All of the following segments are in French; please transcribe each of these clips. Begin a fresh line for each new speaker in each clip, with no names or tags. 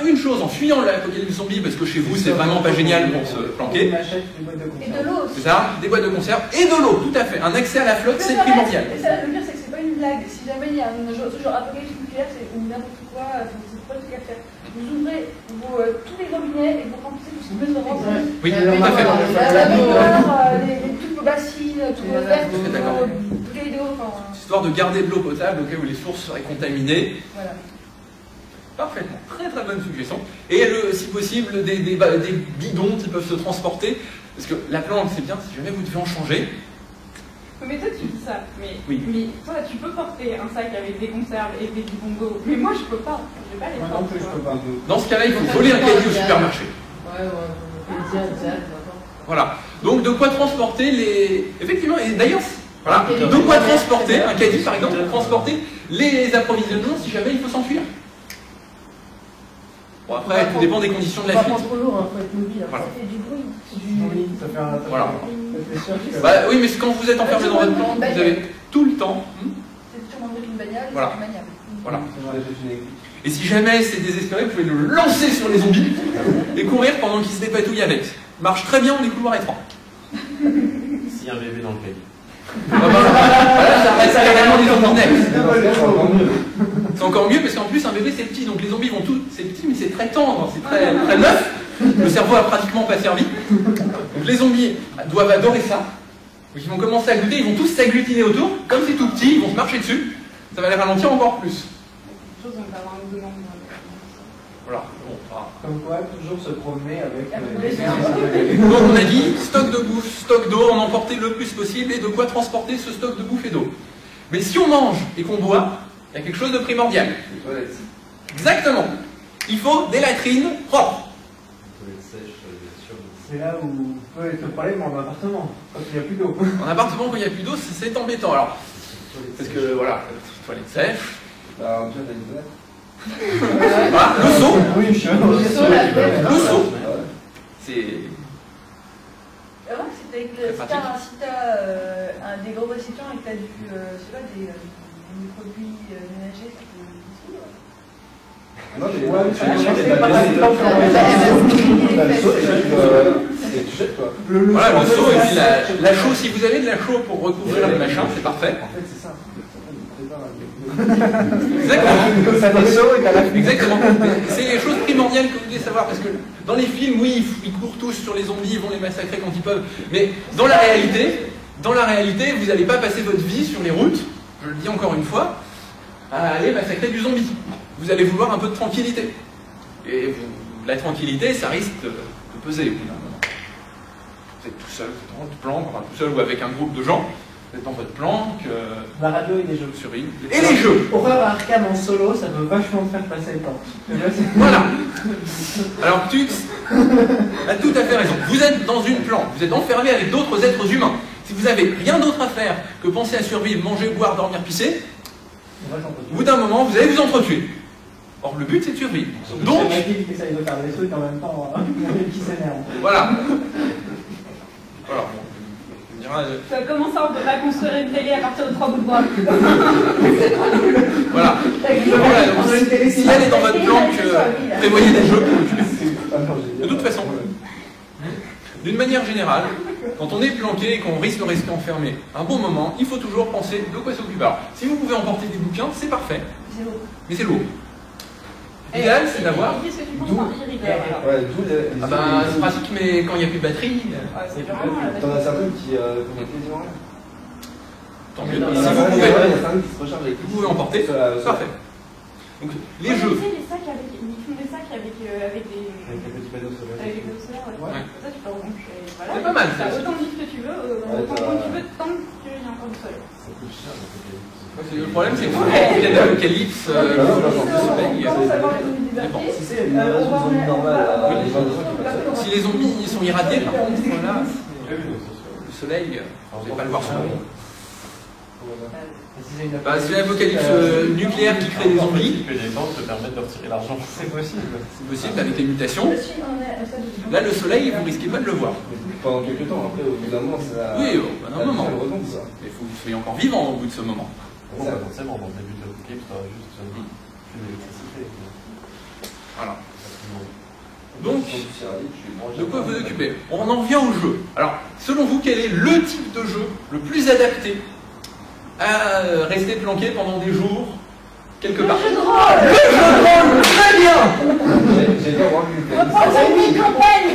une chose en fuyant l'apocalypse zombie, parce que chez vous c'est vraiment pas génial pour se planquer.
On achète des boîtes de conserve.
Et de l'eau aussi.
C'est ça, des boîtes de conserve et de l'eau, tout à fait. Un accès à la flotte, c'est primordial.
Et ça, le pire, c'est que c'est pas une blague. Si jamais il y a ce genre apocalypse nucléaire, ou n'importe quoi, c'est pas le truc à faire. Vous ouvrez tous les robinets et vous remplissez tout ce qui peut se remplir.
Oui, tout à fait.
La baignoire, toutes vos bassines, toutes vos verres,
D'accord.
bouteilles d'eau.
Histoire de garder de l'eau potable au cas où les sources seraient contaminées.
Voilà.
Parfaitement, très très bonne suggestion. Et si possible, des bidons qui peuvent se transporter. Parce que la plante, c'est bien, si jamais vous devez en changer.
Mais toi tu dis ça, mais toi tu peux porter un sac avec des conserves et des bongos, mais moi je peux pas, je vais pas les
Moi non plus, je peux pas.
Dans ce cas-là, il faut voler un caddie au supermarché.
Ouais.
Voilà. Donc de quoi transporter les... Effectivement, et d'ailleurs, voilà, de quoi transporter, un caddie par exemple, transporter les approvisionnements si jamais il faut s'enfuir. Bon après, tout dépend des conditions de la fuite.
Pas trop lourd, faut être mobile.
Voilà.
Ça fait du bruit.
Ça fait un...
Voilà.
C'est sûr que...
Bah, oui, mais quand vous êtes enfermé dans votre plante, vous avez tout le temps.
C'est sûrement une bagnole,
Voilà.
c'est maniable.
Voilà. Et si jamais c'est désespéré, vous pouvez le lancer sur les zombies et courir pendant qu'ils se dépatouillent avec. Marche très bien dans les couloirs étroits.
S'il y a un bébé dans le caddie.
Voilà, ça reste carrément des zombies. C'est encore mieux parce qu'en plus un bébé c'est petit, donc les zombies vont tout. C'est petit mais c'est très tendre, c'est très neuf. Le cerveau a pratiquement pas servi. Donc les zombies doivent adorer ça. Donc ils vont commencer à goûter, ils vont tous s'agglutiner autour, comme c'est tout petit, ils vont se marcher dessus. Ça va les ralentir encore plus.
chose, on peut avoir un dedans.
Voilà. Bon,
Comme quoi, toujours se promener avec
donc on a dit stock de bouffe, stock d'eau, en emporter le plus possible et de quoi transporter ce stock de bouffe et d'eau. Mais si on mange et qu'on boit, il y a quelque chose de primordial.
Les toilettes.
Exactement. Il faut des latrines propres.
Les toilettes sèches, bien sûr.
C'est là où peut être le problème en appartement, quand il n'y a plus d'eau.
En appartement, quand il n'y a plus d'eau, c'est embêtant. Alors, parce que voilà, toilettes sèches.
Bah, en fait, t'as une toilette.
Voilà, le seau.
Oui, je suis
Le seau. C'est.
Alors, si t'as des gros récipients et que t'as je sais pas, des produits ménagers, ça peut dissoudre.
Non, mais tu jettes quoi.
Voilà, le seau et puis la chaux. Si vous avez de la chaux pour recouvrir le machin, c'est parfait.
En fait, c'est ça.
Exactement. Exactement. C'est les choses primordiales que vous devez savoir parce que dans les films, oui, ils courent tous sur les zombies, ils vont les massacrer quand ils peuvent. Mais dans la réalité, vous n'allez pas passer votre vie sur les routes, je le dis encore une fois, à aller massacrer du zombie. Vous allez vouloir un peu de tranquillité. Et la tranquillité, ça risque de peser au bout d'un moment. Vous êtes tout seul, vous êtes dans votre planque, enfin tout seul ou avec un groupe de gens. Vous êtes dans votre planque,
la radio et les jeux.
Sur une... Et les jeux.
Horreur Arkham en solo, ça peut vachement te faire passer le temps.
Voilà. Alors tu as tout à fait raison. Vous êtes dans une planque, vous êtes enfermé avec d'autres êtres humains. Si vous n'avez rien d'autre à faire que penser à survivre, manger, boire, dormir, pisser, au bout d'un moment, vous allez vous entretuer. Or, le but, c'est de survivre. Donc...
C'est un qui essaye de faire des trucs en même temps, qui s'énerve.
Voilà. Voilà.
Ça commence à, on peut pas construire une télé à partir de 3 bouts de bois.
Voilà. Si elle est dans votre planque, prévoyez des jeux pour le tuer. De toute façon, d'une manière générale, quand on est planqué et qu'on risque de rester enfermé un bon moment, il faut toujours penser de quoi s'occuper. Alors, si vous pouvez emporter des bouquins, c'est parfait. Mais c'est lourd. L'idéal, c'est d'avoir.
Qu'est-ce que tu penses par e-reader alors?
Ouais, d'où les.
Ah bah, c'est pratique, mais quand il n'y a plus de batterie.
C'est vraiment la
T'en as certains qui quasiment rien.
Tant mieux.
Il y
Si
en a certains qui se rechargent avec.
vous pouvez emporter, parfait. Donc, les jeux.
Les sacs avec, ils font des sacs avec des.
Avec des petits panneaux solaires.
Avec des panneaux solaires, ouais. Ça, tu peux rebrancher. Voilà.
C'est pas mal, ça.
T'as autant de vite que tu veux, autant tu veux, tant qu'il y a encore du soleil.
Ça coûte cher,
Le problème, c'est que il y a l'apocalypse, si les zombies sont irradiés, par contre, là, le soleil, vous n'allez pas le voir souvent. C'est l'apocalypse nucléaire qui crée des zombies.
Que les banques te permettent de retirer l'argent. C'est possible.
C'est possible avec les mutations. Là, le soleil, vous risquez pas de le voir.
Pendant quelques temps, après, au bout d'un moment, ça.
Oui, au bout d'un moment.
Ça.
Il faut que vous soyez encore vivant au bout de ce moment.
Bon, bah, forcément, dans le début de l'apocalypse, tu auras juste plus d'électricité.
Voilà. Donc, de quoi vous occuper? On en vient au jeu. Alors, selon vous, quel est le type de jeu le plus adapté à rester planqué pendant des jours quelque part?
Le jeu de rôle!
Le jeu de rôle, très bien!
J'ai bien voir une
Reprends une mini-campagne!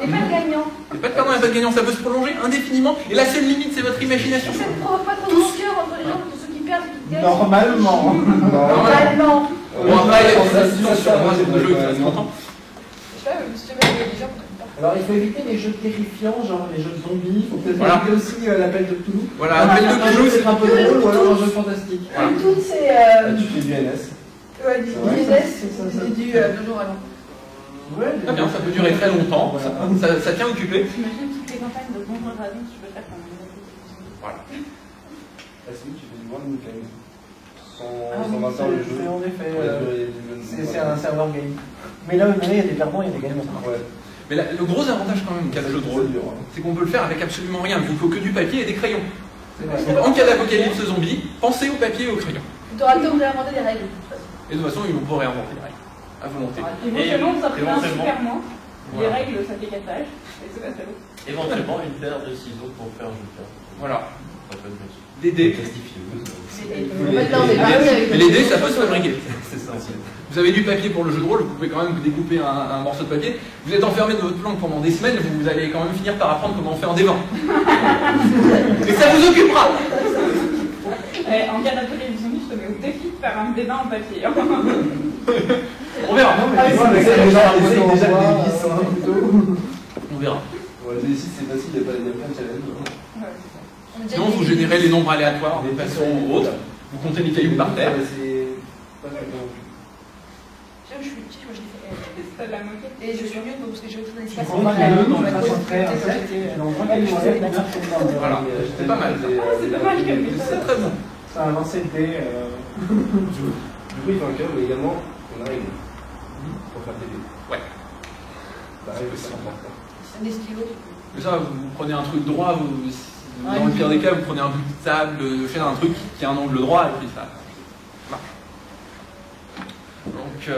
Et pas de gagnant.
Et pas de perdant et pas de gagnant, ça peut se prolonger indéfiniment. Et la seule limite, c'est votre imagination.
Ça ne provoque pas trop de rancœur entre les gens, entre ceux qui perdent et ceux qui gagnent.
Normalement.
Normalement.
Bon, après, il y a des décisions sur moi, c'est le jeu qui reste longtemps.
Je sais pas, si jamais il y a des gens qui
Alors il faut éviter les jeux terrifiants, genre les jeux de zombies. Il faut peut-être
Voilà.
éviter aussi l'appel de Cthulhu.
Voilà, appel de
Un jeu
Cthulhu,
c'est un peu drôle ou alors un jeu fantastique.
Voilà.
tout, c'est.
Tu fais du NS.
Ouais, du
Ouais,
business,
ça.
c'est du 2 jours avant.
Ouais,
très bien, ça peut durer très longtemps, ça tient occupé.
T'imagines toutes les campagnes de Donjons et Dragons que tu peux faire pendant une année.
Voilà.
Ah si, tu fais du One Weekend.
Ah,
120 heures le jeu.
c'est en effet.
Pour la durée du jeu.
C'est un serveur game. Mais là, il y a des perdants et des gagnants.
Ouais.
Mais le gros avantage quand même qu'a le jeu de rôle, c'est qu'on peut le faire avec absolument rien. Il ne faut que du papier et des crayons.
C'est vrai.
Donc, en cas d'apocalypse zombie, pensez au papier et au crayon.
Tu auras le temps de réinventer les règles, de toute façon.
Et de toute façon, ils vont pas réinventer les règles. À volonté.
Éventuellement, ça fait un
éventuellement.
super mois. Les
Voilà.
règles, ça fait 4 pages. Et c'est pas ça l'autre.
Éventuellement, une paire de ciseaux pour faire un jeu.
Voilà.
Ça peut être bien sûr.
Des dés.
En fait, là, on est pas avec
Mais les dés, ça peut se fabriquer.
C'est ça aussi.
Vous avez du papier pour le jeu de rôle, vous pouvez quand même découper un morceau de papier. Vous êtes enfermé dans votre planque pendant des semaines, vous allez quand même finir par apprendre comment on fait un dévin. Et ça vous occupera.
En cas d'apocalypse zombie, je te mets au défi de faire un débat en papier.
On verra.
Les gens essayent déjà de déguiser sur un couteau.
On verra.
Ouais, le D6 c'est facile, il y a plein de challenges.
On a déjà
Sinon,
dit-
vous générez les nombres aléatoires de façon ou autre. Vous comptez les cailloux par terre.
C'est pas très bon.
Je suis petite, moi je l'ai fait.
C'est de la moquette.
Et je suis nulle parce que j'ai autre chose
Tu
à
prends pas le dans la façon de faire un set, et dans le premier modèle, il y a un peu de
Voilà, c'est pas mal.
C'est dommage que
C'est très bon.
Ça a avancé le dé.
Du coup, il fait un cœur, mais également, on a une pour faire des dés.
Ouais.
La règle, c'est important.
C'est des stylos.
Mais ça, vous prenez un truc droit, dans le pire des cas, vous prenez un bout de table, faites un truc qui a un angle droit, et puis ça marche. Donc,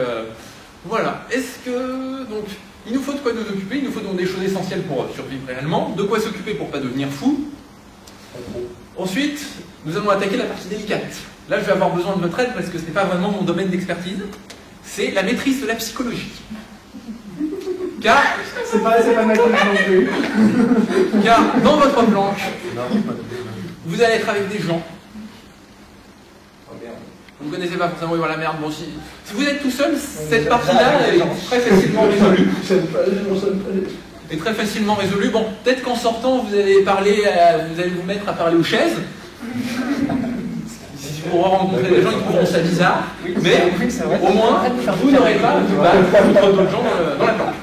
voilà. Est-ce que... Donc, il nous faut de quoi nous occuper, il nous faut donc des choses essentielles pour survivre réellement, de quoi s'occuper pour pas devenir fou.
Pas trop.
Ensuite, nous allons attaquer la partie délicate. Là, je vais avoir besoin de votre aide parce que ce n'est pas vraiment mon domaine d'expertise. C'est la maîtrise de la psychologie. Car
C'est pas ma truc non plus.
Car dans votre planche, vous allez être avec des gens.
Oh merde.
Vous ne connaissez pas forcément, oui, voilà, merde. Bon, si vous êtes tout seul, cette partie-là est très facilement résolue.
J'aime pas les gens, j'aime pas les gens.
Est très facilement résolue. Bon, peut-être qu'en sortant, vous allez parler, vous allez vous mettre à parler aux chaises. Si vous rencontrez des gens, ils trouveront ça bizarre. Mais au moins, vous n'aurez pas à vous battre contre d'autres gens dans la planche.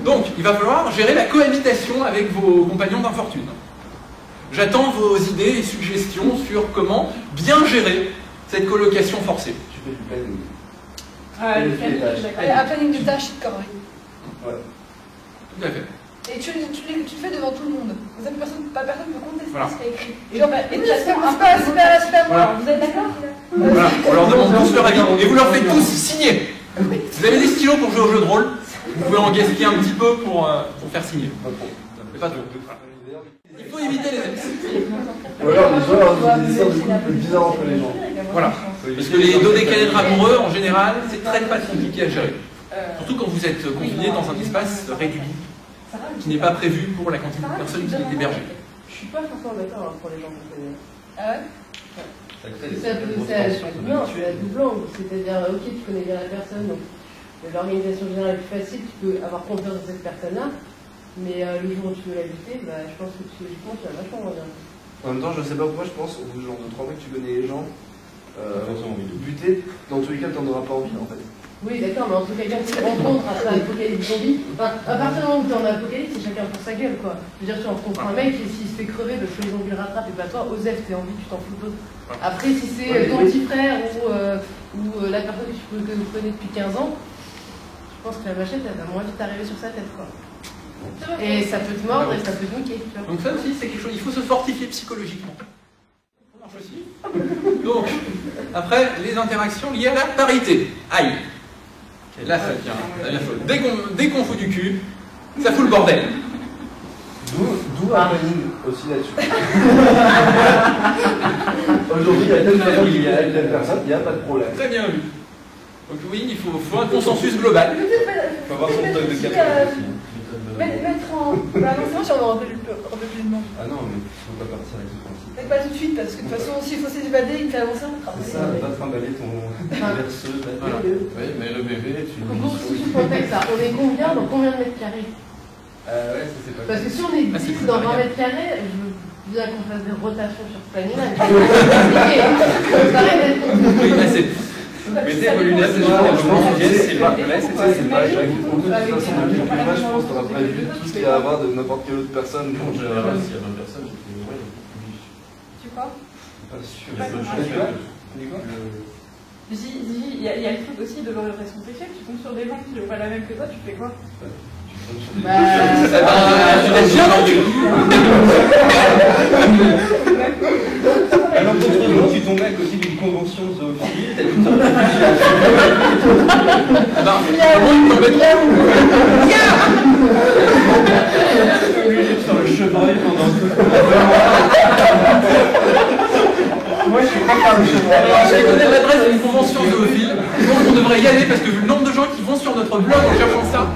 Donc, il va falloir gérer la cohabitation avec vos compagnons d'infortune. J'attends vos idées et suggestions sur comment bien gérer cette colocation forcée.
Tu fais du planning.
Ah, le
Et
planning,
les
je suis d'accord.
Un planning de tâches et de corvées.
Ouais.
Tout à fait.
Et tu le fais devant tout le monde. Comme ça, personne ne peut contester
Voilà.
ce qu'il y a écrit.
Et
Genre,
bah,
et
et
nous,
ça,
c'est
c'est
pas, c'est pas, c'est pas moi.
Voilà.
Vous êtes d'accord?
Voilà, on leur demande tous leur avis et vous leur faites tous signer. Vous avez des stylos pour jouer au jeu de rôle, vous pouvez en gaspiller un petit peu pour faire signer.
Pas trop.
Mais pas trop. Il faut éviter les ex.
Ou alors les gens ont des histoires de couple bizarres entre les gens.
Voilà. Parce que les dodécaèdres amoureux, en général, c'est très compliqué à gérer. Surtout quand vous êtes confiné dans un espace réduit, qui n'est pas prévu pour la quantité de personnes qui est hébergée.
Je suis pas forcément d'accord pour les gens qu'on connaît.
Ah ouais?
Ça crée des
Ça peut,
grosses
ça,
tensions, ça
non,
peut
c'est la double angle. C'est-à-dire, ok, tu connais bien la personne, donc l'organisation générale est plus facile, tu peux avoir confiance dans cette personne-là, mais le jour où tu veux l'habiter, bah, je pense que psychologiquement, tu vas vachement moins bien.
En même temps, je sais pas pourquoi, je pense, au bout de genre de 3 mois que tu connais les gens,
forcément envie de
buter, dans tous les cas, t'en auras pas envie en fait.
Oui, d'accord, mais entre quelqu'un qui se rencontre après un apocalypse zombie, enfin, à partir du moment où t'es en apocalypse, c'est chacun pour sa gueule, quoi. Je veux dire, tu rencontres un mec et s'il se fait crever, parce que les zombies le rattrapent, et bah toi, Osef, t'es en vie, tu t'en fous d'autres. Après, si c'est ton petit frère ou la personne que vous connaissez depuis 15 ans, je pense que la machette, elle va moins vite arriver sur sa tête, quoi. Et ça peut te mordre et ça peut te niquer, tu vois.
Donc ça aussi, c'est quelque chose, il faut se fortifier psychologiquement. marche aussi. Donc, après, les interactions liées à la parité. Aïe. Et là, ça devient chaud. Dès qu'on fout du cul, ça fout le bordel.
D'où un planning aussi là-dessus. Aujourd'hui, il y a telle personne, il y a telle personne, il n'y a pas de problème.
Très bien vu. Donc oui, il faut un consensus global.
Il faut avoir son stock de café aussi.
Mettre en. Bah non, c'est vrai, si on aurait plus de nom.
Ah non, mais il ne faut pas partir avec ce principe.
Peut-être pas tout de suite, parce que de toute façon, s'il faut s'évader, il fait avancer, on travaille.
C'est ça, va trimballer ton berceuse.
Voilà.
Oui, mais le bébé, tu
Donc, si tu contexte ça, on est combien dans combien de mètres carrés?
Ouais, ça c'est pas
Parce que si on est 10
c'est plus
dans 20
variable.
mètres carrés, je veux bien qu'on fasse des rotations sur ce planning-là. Ça paraît d'être
Oui, là, c'est.
mettez vos lunettes,
c'est
moi,
pas-
je pense que
c'est
c'est
pas-
pas
c'est pas chaque. De toute façon, depuis le primaire, je pense qu'on a prévu tout ce qu'il y a à avoir de n'importe quelle autre personne.
En
Donc,
général, s'il y a 20 personnes, j'ai fait ouais,
Tu crois?
pas sûr.
Pas
Je
sûr.
sais pas.
Il y a le truc aussi de l'orientation sexuelle. Tu tombes sur des gens qui n'ont pas la même que toi, tu fais quoi?
Bah,
Tu laisses bien vendu.
Alors, contre si ton mec aussi d'une convention zoophile, t'as une sorte de
Ben, on peut mettre
obligé de faire le chevreuil pendant tout le Moi, je suis pas faire le chevreuil.
Alors, je connais l'adresse d'une convention zoophile. Je pense qu'on devrait y aller parce que vu le nombre de gens qui vont sur notre blog en cherchant ça,